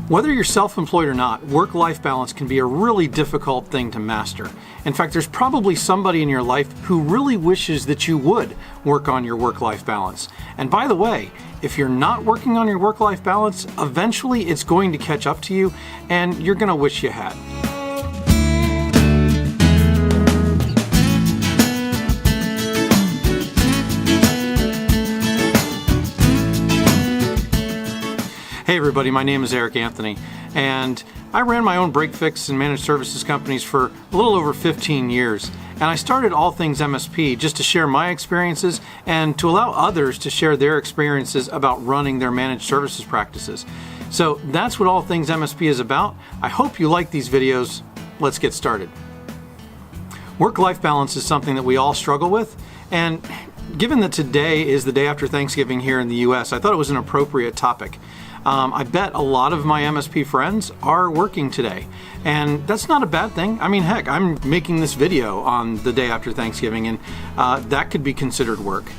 Whether you're self-employed or not, work-life balance can be a really difficult thing to master. In fact, there's probably somebody in your life who really wishes that you would work on your work-life balance. And by the way, if you're not working on your work-life balance, eventually it's going to catch up to you and you're going to wish you had. Hey everybody, my name is Eric Anthony, and I ran my own break fix and managed services companies for a little over 15 years. And I started All Things MSP just to share my experiences and to allow others to share their experiences about running their managed services practices. So that's what All Things MSP is about. I hope you like these videos. Let's get started. Work-life balance is something that we all struggle with, and given that today is the day after Thanksgiving here in the US, I thought it was an appropriate topic. I bet a lot of my MSP friends are working today, and that's not a bad thing. I mean, heck, I'm making this video on the day after Thanksgiving, and that could be considered work.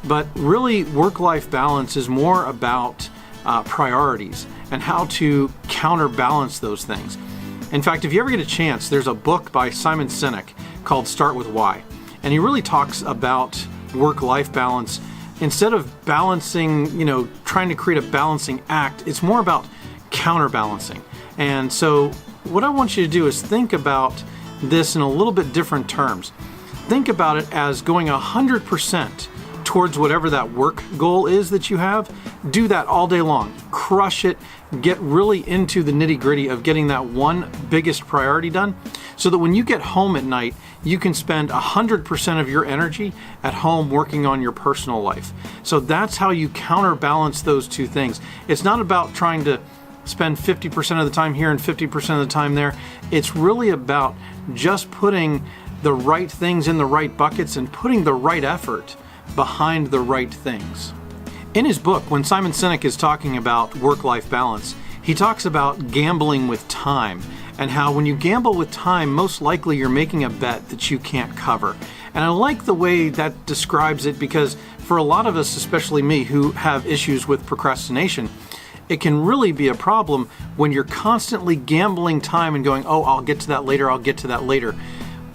But really, work-life balance is more about priorities and how to counterbalance those things. In fact, if you ever get a chance, there's a book by Simon Sinek called Start With Why, and he really talks about work-life balance. Instead of balancing, trying to create a balancing act, it's more about counterbalancing. And so what I want you to do is think about this in a little bit different terms. Think about it as going 100% towards whatever that work goal is that you have. Do that all day long. Crush it. Get really into the nitty-gritty of getting that one biggest priority done, so that when you get home at night, you can spend 100% of your energy at home working on your personal life. So that's how you counterbalance those two things. It's not about trying to spend 50% of the time here and 50% of the time there. It's really about just putting the right things in the right buckets and putting the right effort behind the right things. In his book, when Simon Sinek is talking about work-life balance, he talks about gambling with time, and how when you gamble with time, most likely you're making a bet that you can't cover. And I like the way that describes it, because for a lot of us, especially me, who have issues with procrastination, it can really be a problem when you're constantly gambling time and going, oh, I'll get to that later, I'll get to that later.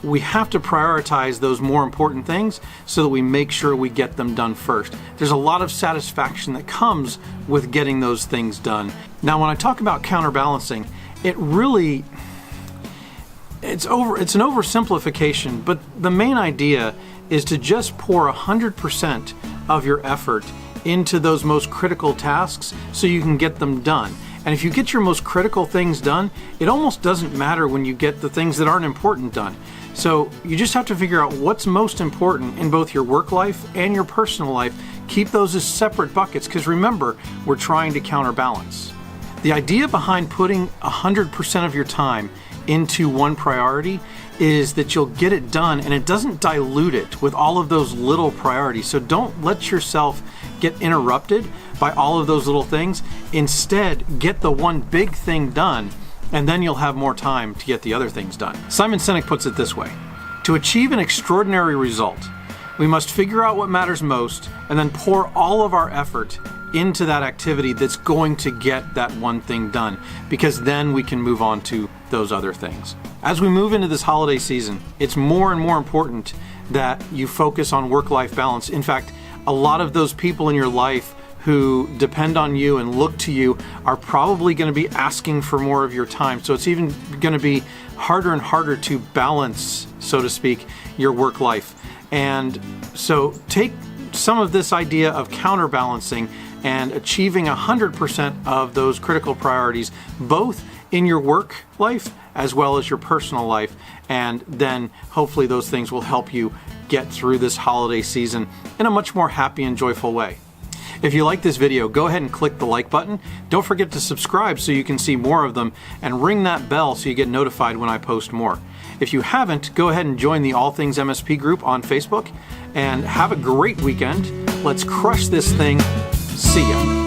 We have to prioritize those more important things so that we make sure we get them done first. There's a lot of satisfaction that comes with getting those things done. Now, when I talk about counterbalancing, it's an oversimplification, but the main idea is to just pour 100% of your effort into those most critical tasks so you can get them done. And if you get your most critical things done, it almost doesn't matter when you get the things that aren't important done. So you just have to figure out what's most important in both your work life and your personal life. Keep those as separate buckets, because remember, we're trying to counterbalance. The idea behind putting 100% of your time into one priority is that you'll get it done, and it doesn't dilute it with all of those little priorities. So don't let yourself get interrupted by all of those little things. Instead, get the one big thing done, and then you'll have more time to get the other things done. Simon Sinek puts it this way: to achieve an extraordinary result, we must figure out what matters most and then pour all of our effort into that activity that's going to get that one thing done, because then we can move on to those other things. As we move into this holiday season, it's more and more important that you focus on work-life balance. In fact, a lot of those people in your life who depend on you and look to you are probably going to be asking for more of your time. So it's even going to be harder and harder to balance, so to speak, your work life. And so take some of this idea of counterbalancing and achieving 100% of those critical priorities, both in your work life as well as your personal life. And then hopefully those things will help you get through this holiday season in a much more happy and joyful way. If you like this video, go ahead and click the like button. Don't forget to subscribe so you can see more of them, and ring that bell so you get notified when I post more. If you haven't, go ahead and join the All Things MSP group on Facebook, and have a great weekend. Let's crush this thing. See ya.